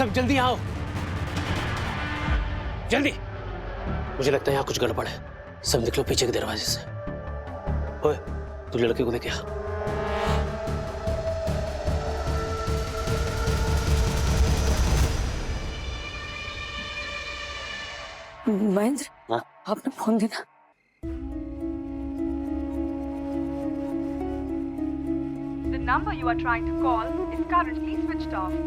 सब जल्दी आओ, जल्दी। मुझे लगता है यहाँ कुछ गड़बड़ है। सब निकलो पीछे के दरवाजे से। ओए, तू लड़के को लेके आ। महेंद्र, आपने फोन देना। The number you are trying to call is currently switched off.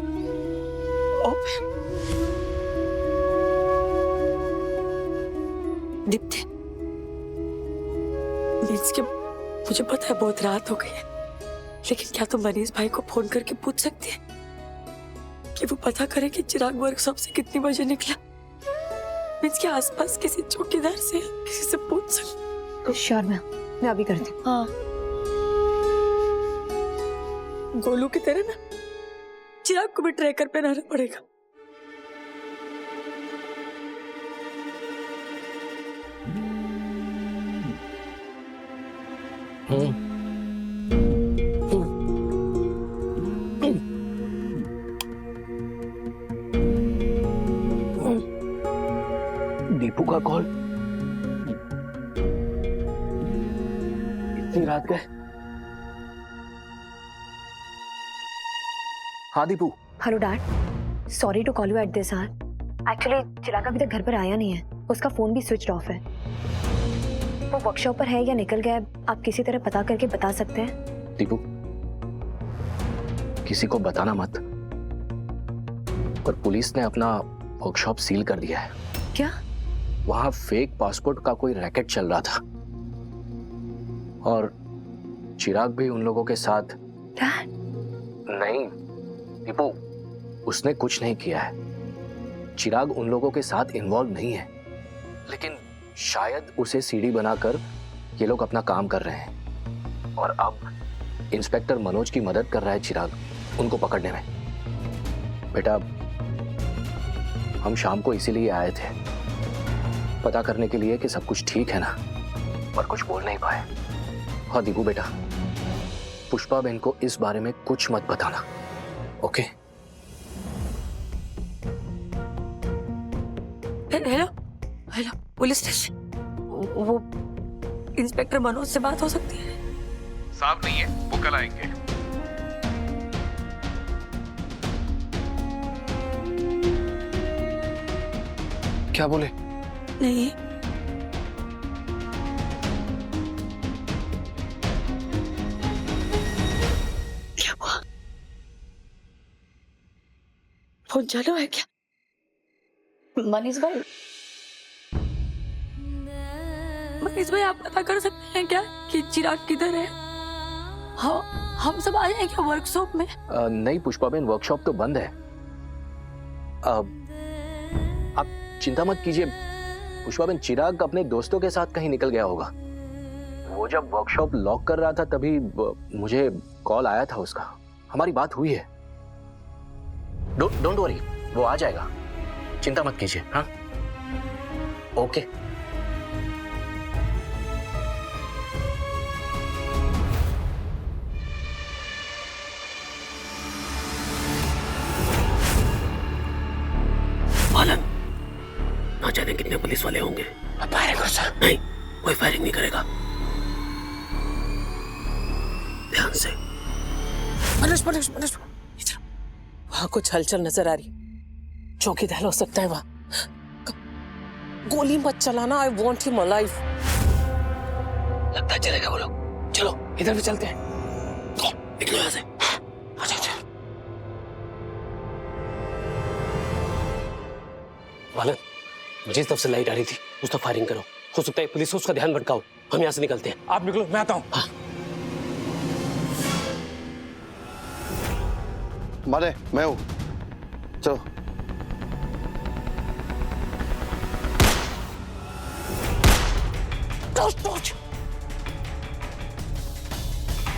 Deepti, मुझे पता है बहुत रात हो गई है, लेकिन क्या तुम मनीष भाई को फोन करके पूछ सकती है कि वो पता करे कि चिराग वर्कशॉप से कितनी बजे निकला? इसके आसपास किसी चौकीदार से किसी से पूछ सकते? श्योर मैं अभी करती हूँ। हाँ, गोलू की तरह ना चिराग को भी ट्रैकर पे रहना पड़ेगा। दीपू का कॉल। इतनी रात गए। हाँ Deepu. Hello dad, sorry to call you at this hour. Actually Chirag अभी तक घर पर आया नहीं है, उसका फोन भी स्विच ऑफ है। वो वर्कशॉप पर है या निकल गया है, आप किसी तरह पता करके बता सकते हैं? दीपू, किसी को बताना मत, पर पुलिस ने अपना वर्कशॉप सील कर दिया है। क्या? वहां फेक पासपोर्ट का कोई रैकेट चल रहा था और चिराग भी उन लोगों के साथ। डैड? नहीं दीपू, उसने कुछ नहीं किया है। चिराग उन लोगों के साथ इन्वॉल्व नहीं है, लेकिन शायद उसे सीडी बनाकर ये लोग अपना काम कर रहे हैं और अब इंस्पेक्टर मनोज की मदद कर रहा है चिराग उनको पकड़ने में। बेटा, हम शाम को इसीलिए आए थे, पता करने के लिए कि सब कुछ ठीक है ना, पर कुछ बोल नहीं पाए। हाँ दीपू बेटा, पुष्पा बहन को इस बारे में कुछ मत बताना, okay? Hello hello, police station. वो इंस्पेक्टर मनोज से बात हो सकती है? साहब नहीं है, वो कल आएंगे। क्या बोले? नहीं, क्या हुआ? फोन चालू है क्या? मनीष भाई, आप पता कर सकते हैं क्या कि चिराग किधर है? हाँ, हम सब आए हैं क्या वर्कशॉप में? नहीं पुष्पा बहन, वर्कशॉप तो बंद है। आप चिंता मत कीजिए पुष्पा बहन, चिराग अपने दोस्तों के साथ कहीं निकल गया होगा। वो जब वर्कशॉप लॉक कर रहा था तभी मुझे कॉल आया था उसका। हमारी बात हुई है। डोंट वरी, वो आ जाएगा, चिंता मत कीजिए। हाँ, ओके। मालन, ना जाने कितने पुलिस वाले होंगे। फायरिंग करो सर। नहीं, कोई फायरिंग नहीं करेगा, ध्यान से। मनोज, इधर। वहां कुछ हलचल नजर आ रही, चौकीदार हो सकता है वहां। गोली मत चलाना, आई वॉन्ट हिम अलाइव। लगता है चलेगा वो लोग। चलो इधर भी चलते हैं, निकलो यहाँ से। अच्छा। मालन, जिस तरफ से लाइट आ रही थी उस तरफ फायरिंग करो। हो सकता है पुलिस उसका ध्यान भटकाओ। हम यहाँ से निकलते हैं। आप निकलो, मैं आता हूँ। हाँ। मारे, मैं हूँ, चलो।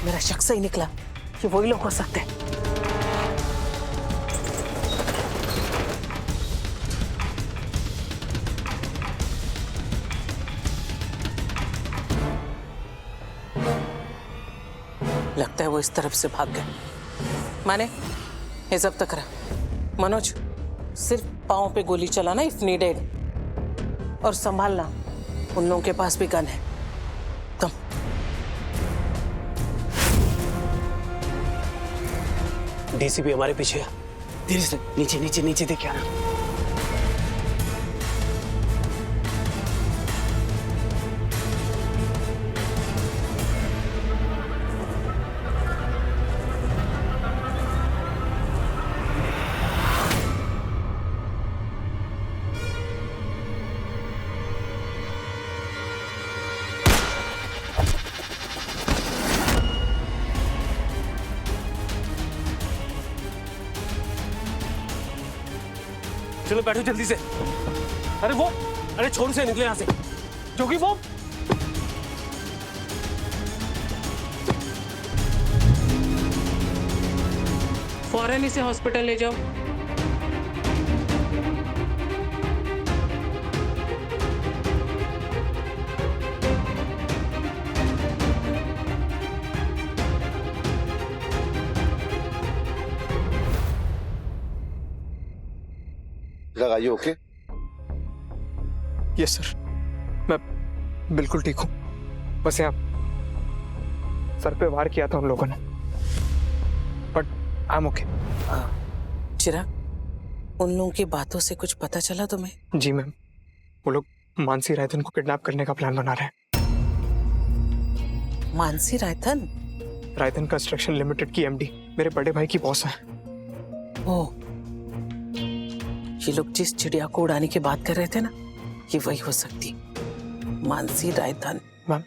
मेरा शक सही निकला कि वही लोग हो सकते हैं। लगता है वो इस तरफ से भाग गए। माने, ये जब तक रहा। मनोज, सिर्फ पाँव पे गोली चलाना इफ नीडेड, और संभालना, उन लोगों के पास भी गन है। कम। डीसीपी हमारे पीछे है। धीरे से नीचे नीचे नीचे देख आना। चलो बैठो जल्दी से। अरे वो, अरे छोड़ से निकले यहाँ से। जोगी वो फौरन इसे हॉस्पिटल ले जाओ। लगाइए। ओके यस सर, मैं बिल्कुल ठीक हूँ। बस यहाँ सर पे वार किया था उन लोगों ने, बट आई एम ओके। चिराग, उन लोगों की बातों से कुछ पता चला तुम्हें? जी मैम, वो लोग मानसी रायधन को किडनैप करने का प्लान बना रहे हैं। मानसी रायधन? रायधन कंस्ट्रक्शन लिमिटेड की एमडी मेरे बड़े भाई की बॉस है। ओह, ये लोग जिस चिड़िया को उड़ाने की बात कर रहे थे ना, ये वही हो सकती, मानसी रायधन। मैम,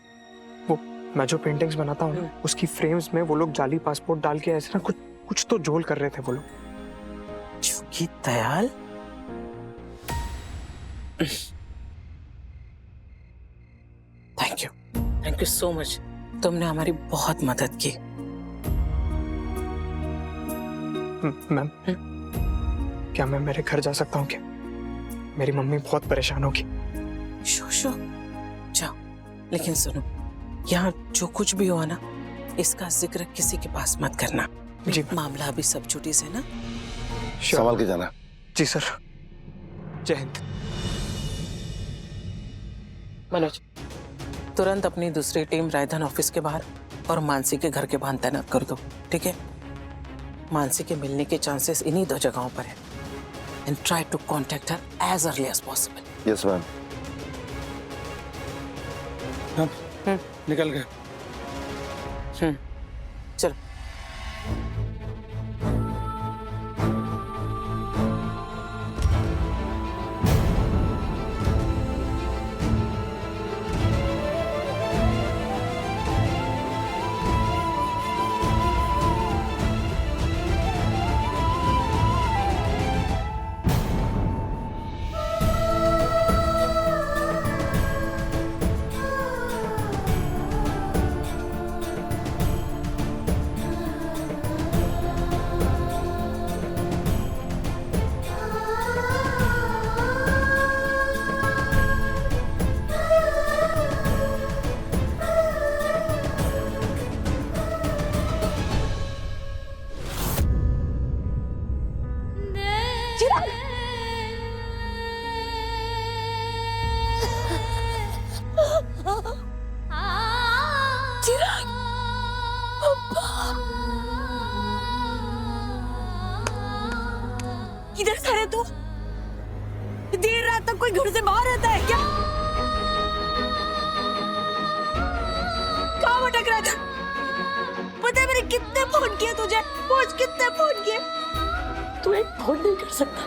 वो मैं जो पेंटिंग्स बनाता हूँ उसकी फ्रेम्स में वो लोग जाली पासपोर्ट डाल के ऐसे ना कुछ तो जोल कर रहे थे वो लोग। Jogi Dayal? Thank you so much, तुमने हमारी बहुत मदद की। मैम, क्या मैं मेरे घर जा सकता हूँ क्या? मेरी मम्मी बहुत परेशान होगी। शो जाओ, लेकिन सुनो, यहाँ जो कुछ भी हो ना, इसका जिक्र किसी के पास मत करना। जी। मामला अभी सब छुट्टी से ना। संभाल के जाना। जी सर, जय हिंद। मनोज, तुरंत अपनी दूसरी टीम रायधन ऑफिस के बाहर और मानसी के घर के बाहर तैनात कर दो, ठीक है? मानसी के मिलने के चांसेस इन्हीं 2 जगहों पर है। And try to contact her as early as possible. Yes ma'am. निकल गए। चलो। किधर से है तू? देर रात तक कोई घर से बाहर रहता है क्या? कहाँ भटक रहा था? पता है मैंने कितने फोन किए तुझे? पूछ कितने फोन किए? तू एक फोन नहीं कर सकता।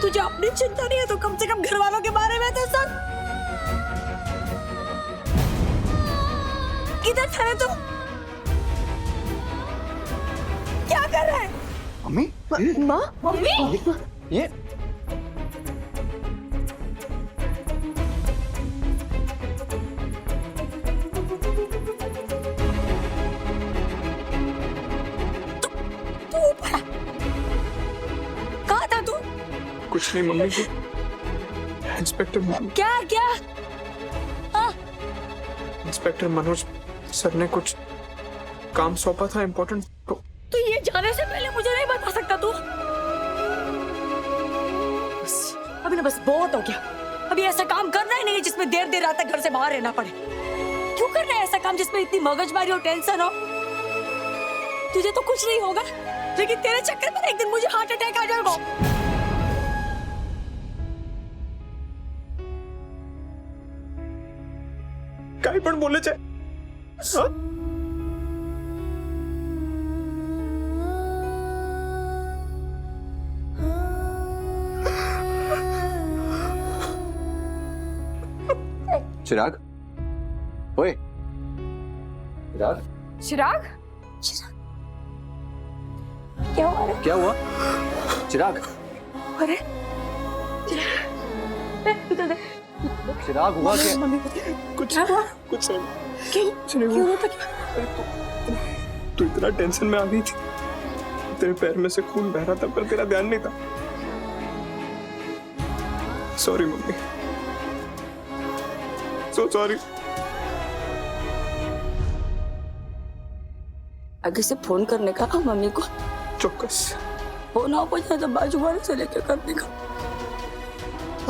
तुझे अपनी चिंता नहीं है तो कम से कम घर वालों के बारे में तो सोच। किधर था रे तू? क्या कर रहा है? मम्मी? माँ? मम्मी? ये तू ऊपर आ। कहाँ था तू? कुछ नहीं मम्मी जी, इंस्पेक्टर क्या? इंस्पेक्टर मनोज सर ने कुछ काम सौंपा था इम्पोर्टेंट। तू ये जाने से पहले मुझे नहीं बता सकता तू? अभी ना बस बहुत हो गया। अभी ऐसा काम करना ही नहीं है जिसमें देर देर रात तक घर से बाहर रहना पड़े। क्यों करना है ऐसा काम जिसमें इतनी मगजमारी और टेंशन हो? तुझे तो कुछ नहीं होगा, लेकिन तेरे चक्कर में एक दिन मुझे हार्ट अटैक आ जाएगा। काय पण बोले छे? हाँ? चिराग, ओए चिराग, चिराग? क्या हुआ रे? क्या हुआ? चिराग, अरे इधर देख। चिराग हुआ क्या? मम्मी कुछ क्या हुआ? कुछ नहीं। क्यों कुछ नहीं क्यों हुआ। होता क्या? अरे तू इतना टेंशन में आ गई थी, तेरे पैर में से खून बह रहा था पर तेरा ध्यान नहीं था। Sorry mummy, so sorry. आगे से फोन करने का मम्मी को, चौकस। फोन आप तो बाजू वाले से लेकर करने का।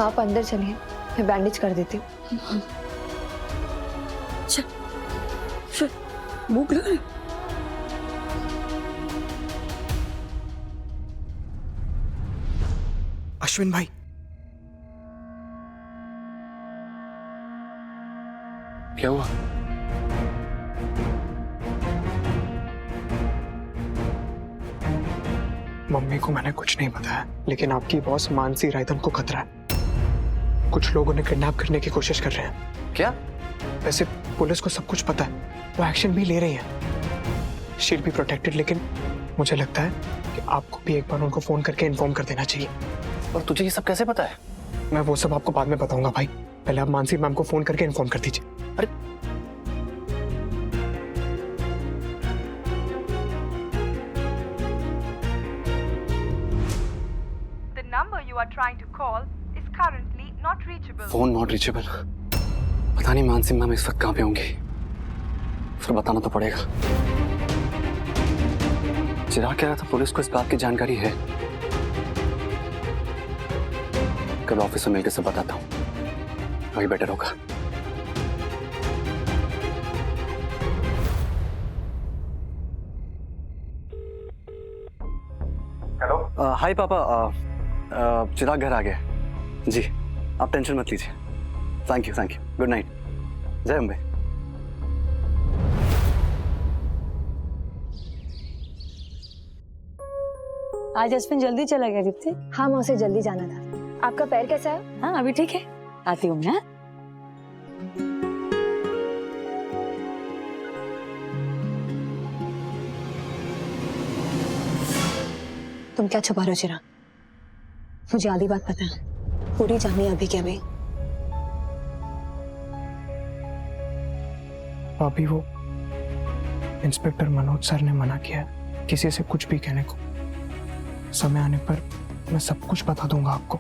आप अंदर चलिए, मैं बैंडेज कर देती हूँ। भूख लग रही। अश्विन भाई, क्या हुआ? मम्मी को मैंने कुछ नहीं बताया, लेकिन आपकी बॉस मानसी रायधन को खतरा है। कुछ लोग उन्हें किडनैप करने की कोशिश कर रहे हैं। क्या? वैसे पुलिस को सब कुछ पता है, वो एक्शन भी ले रही है। शील बी प्रोटेक्टेड, लेकिन मुझे लगता है कि आपको भी एक बार उनको फोन करके इन्फॉर्म कर देना चाहिए। और तुझे ये सब कैसे पता है? मैं वो सब आपको बाद में बताऊंगा भाई, पहले आप मानसी मैम को फोन करके इन्फॉर्म कर दीजिए। अरे The number you are trying to call is currently not reachable. Phone not reachable. पता नहीं मानसी मैम इस वक्त कहाँ पे होंगी, फिर बताना तो पड़ेगा। चिराग कह रहा था पुलिस को इस बात की जानकारी है। कल ऑफिस में मिलकर सब बताता हूँ, वही बेटर होगा। हेलो, हाय पापा, चिराग घर आ गया जी। आप टेंशन मत लीजिए। थैंक यू, गुड नाइट, जय अम्बे। आज अश्विन जल्दी चला गया दीप्ति। हाँ, मैं उसे जल्दी जाना था। आपका पैर कैसा है? हाँ अभी ठीक है, आती हूँ मैं। तुम क्या छुपा रहे हो चिराग? मुझे आधी बात पता है, पूरी जानी अभी के अभी। अभी वो इंस्पेक्टर मनोज सर ने मना किया है किसी से कुछ भी कहने को। समय आने पर मैं सब कुछ बता दूंगा आपको।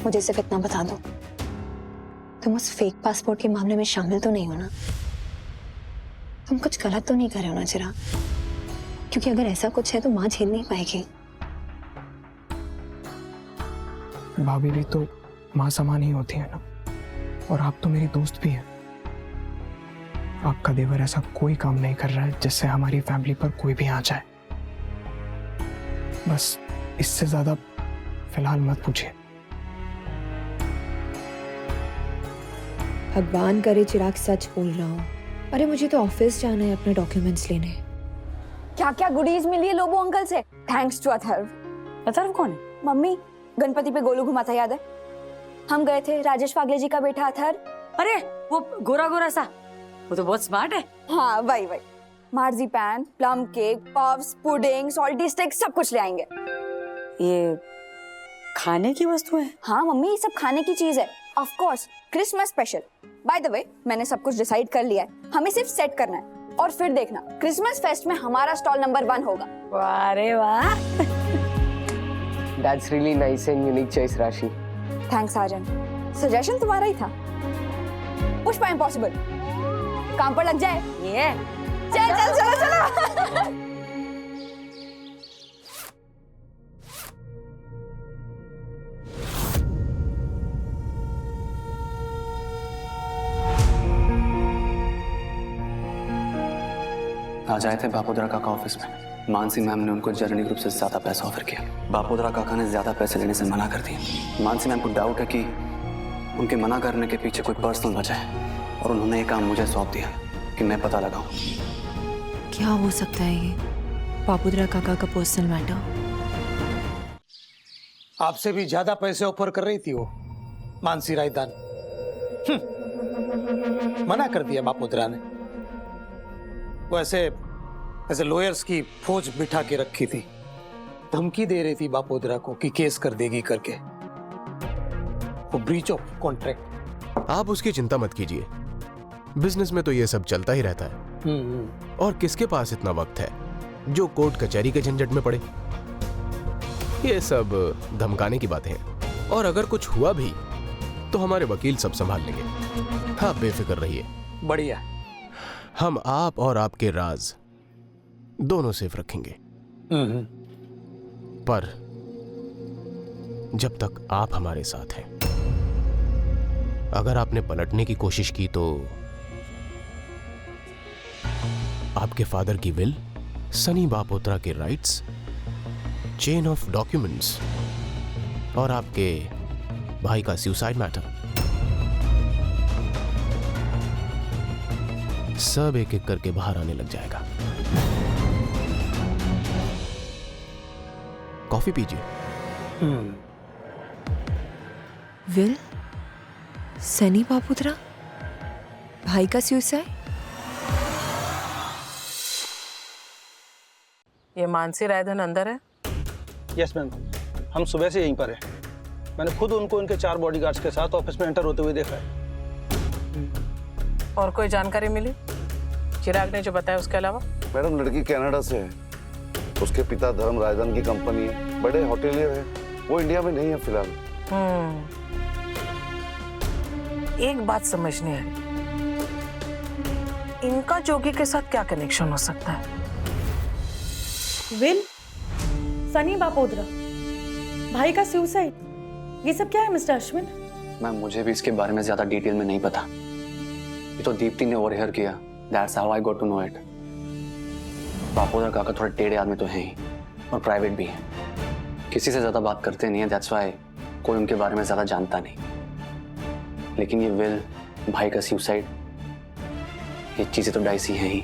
मुझे सिर्फ इतना बता दो, तुम उस फेक पासपोर्ट के मामले में शामिल तो नहीं हो ना? तुम कुछ गलत तो नहीं कर रहे हो ना चिराग? क्योंकि अगर ऐसा कुछ है तो माँ झेल नहीं पाएगी। भाभी भी तो माँ समान ही होती है ना, और आप तो मेरी दोस्त भी हैं। आपका देवर ऐसा कोई काम नहीं कर रहा है जिससे हमारी फैमिली पर कोई भी आ जाए। बस इससे ज्यादा फिलहाल मत पूछिए। भगवान करे चिराग सच बोल रहा हूँ। अरे मुझे तो ऑफिस जाना है अपने डॉक्यूमेंट्स लेने। क्या क्या गुडीज मिली है लोबो अंकल से, थैंक्स टू अथर्व। अथर्व कौन है? मम्मी, गणपति पे गोलू घुमा था, याद है? हम गए थे, राजेश फागले जी का बेटा अथर्व। अरे वो गोरा गोरा सा, वो तो बहुत स्मार्ट है। हाँ वही marzipan, plum cake, puffs, pudding, salty stick सब कुछ ले आएंगे। ये खाने की वस्तु है? हाँ मम्मी, ये सब खाने की चीज है, of course Christmas special. By the way, मैंने सब कुछ डिसाइड कर लिया है, हमें सिर्फ सेट करना है और फिर देखना क्रिसमस फेस्ट में हमारा स्टॉल नंबर 1 होगा। वाह रे वाह। That's really nice and unique choice, राशि। थैंक्स आर्यन, सजेशन तुम्हारा ही था। पुष्पा इम्पॉसिबल, काम पर लग जाए। ये चल चल चलो चलो। आज आए थे बापोदरा काका ऑफिस में। मानसी मैम ने उनको जर्नी ग्रुप से ज्यादा पैसा ऑफर किया। बापोदरा काका ने ज्यादा पैसे लेने से मना कर दिया। मानसी मैम को डाउट है कि उनके मना करने के पीछे कोई पर्सनल वजह है और उन्होंने ये काम मुझे सौंप दिया कि मैं पता लगाऊं। क्या हो सकता है ये बापोदरा काका का पर्सनल मैटर? आपसे भी ज्यादा पैसे ऑफर कर रही थी वो मानसी रायदान। मना कर दिया बापोदरा ने। वो ऐसे लॉयर्स की फौज बिठा के रखी थी, धमकी दे रही थी बापोदरा को कि केस कर देगी करके। वो ब्रीच ऑफ कॉन्ट्रैक्ट। आप उसकी चिंता मत कीजिए, बिजनेस में तो ये सब चलता ही रहता है। और किसके पास इतना वक्त है जो कोर्ट कचहरी के झंझट में पड़े। ये सब धमकाने की बातें हैं, और अगर कुछ हुआ भी तो हमारे वकील सब संभाल लेंगे। आप बेफिक्र रहिए। बढ़िया। हम आप और आपके राज दोनों सेफ रखेंगे। पर जब तक आप हमारे साथ हैं, अगर आपने पलटने की कोशिश की तो आपके फादर की विल, सनी बापोत्रा के राइट्स, चेन ऑफ डॉक्यूमेंट्स और आपके भाई का सुसाइड मैटर सब एक एक करके बाहर आने लग जाएगा। कॉफी पीजिए। विल, सनी बापोत्रा, भाई का सुसाइड। ये मानसी रायधन अंदर है? यस मैम, हम सुबह से यहीं पर हैं। मैंने खुद उनको उनके 4 बॉडीगार्ड्स के साथ ऑफिस में एंटर होते हुए देखा है। और कोई जानकारी मिली चिराग ने जो बताया उसके अलावा? मैडम, लड़की कनाडा से है। उसके पिता धर्म रायदान की कंपनी है, बड़े होटलियर है। वो इंडिया में नहीं है फिलहाल। एक बात समझ नहीं आई, इनका जोगी के साथ क्या कनेक्शन हो सकता है? विल, सनी बापोद्रा, भाई का सुसाइड, ये सब क्या है मिस्टर अश्विन? मैम, मुझे भी इसके बारे में ज्यादा डिटेल में नहीं पता। ये तो दीप्ति ने ओवरहियर किया। That's how I got to know it. Bapodara काका थोड़े टेढ़े आदमी तो हैं ही, और प्राइवेट भी हैं। किसी से ज्यादा बात करते नहीं है, that's why कोई उनके बारे में ज्यादा जानता नहीं। लेकिन ये विल, भाई का सुसाइड, ये चीजें तो डाइसी हैं ही।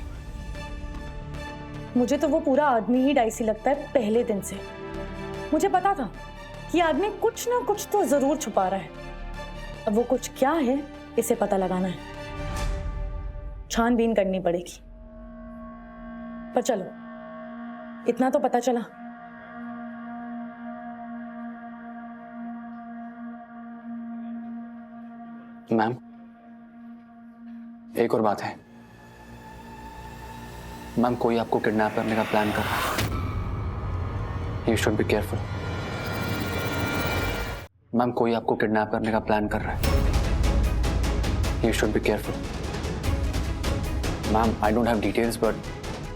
मुझे तो वो पूरा आदमी ही डाइसी लगता है पहले दिन से। मुझे पता था कि आदमी कुछ ना कुछ तो जरूर छुपा रहा है। अब वो कुछ क्या है, इसे पता लगाना है, छानबीन करनी पड़ेगी। पर चलो, इतना तो पता चला। मैम, एक और बात है। मैम, कोई आपको किडनैप करने का प्लान कर रहा है। You should be careful. Ma'am, कोई आपको किडनैप करने का प्लान कर रहा है। You should be careful. Ma'am, I don't have details, but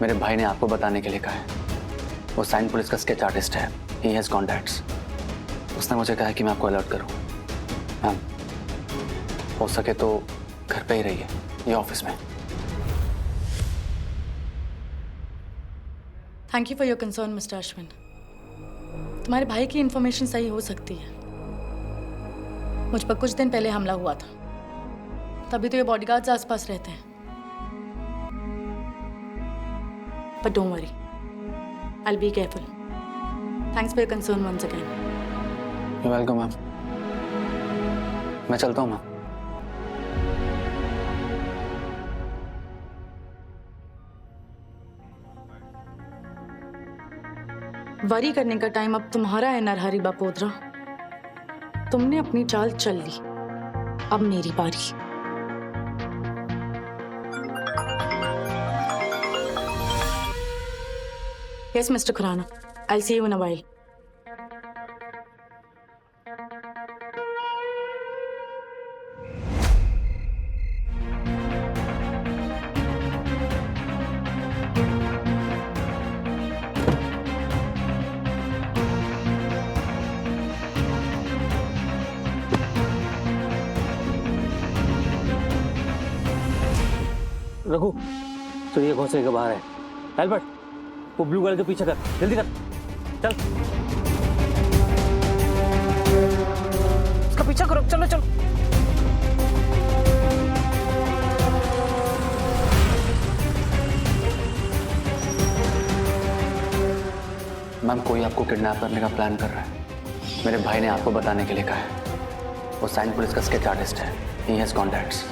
मेरे भाई ने आपको बताने के लिए कहा है। वो साइन पुलिस का स्केच आर्टिस्ट है। He has contacts. उसने मुझे कहा कि मैं आपको अलर्ट करूं। मैम, हो सके तो घर पे ही रहिए, ये ऑफिस में। Thank you for your concern mister Ashwin. तुम्हारे भाई की इंफॉर्मेशन सही हो सकती है। मुझ पर कुछ दिन पहले हमला हुआ था, तभी तो ये बॉडीगार्ड्स आसपास रहते हैं। But don't worry, I'll be careful. Thanks for your concern once again. You're welcome, ma'am. मैं चलता हूँ मैम। वरी करने का टाइम अब तुम्हारा है नरहरी बापोद्रा। तुमने अपनी चाल चल ली, अब मेरी बारी। Yes, Mr. Khurana. I'll see you in a while. Raghu, तो ये घोंसले के बाहर है। एल्बर्ट, वो ब्लू कलर के पीछे कर, जल्दी कर, चल। उसका पीछा करो, चलो चलो। मैम, कोई आपको किडनैप करने का प्लान कर रहा है। मेरे भाई ने आपको बताने के लिए कहा है। वो साइन पुलिस का स्केच आर्टिस्ट है। He has contacts.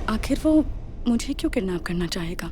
आखिर वो मुझे क्यों किडनैप करना चाहेगा?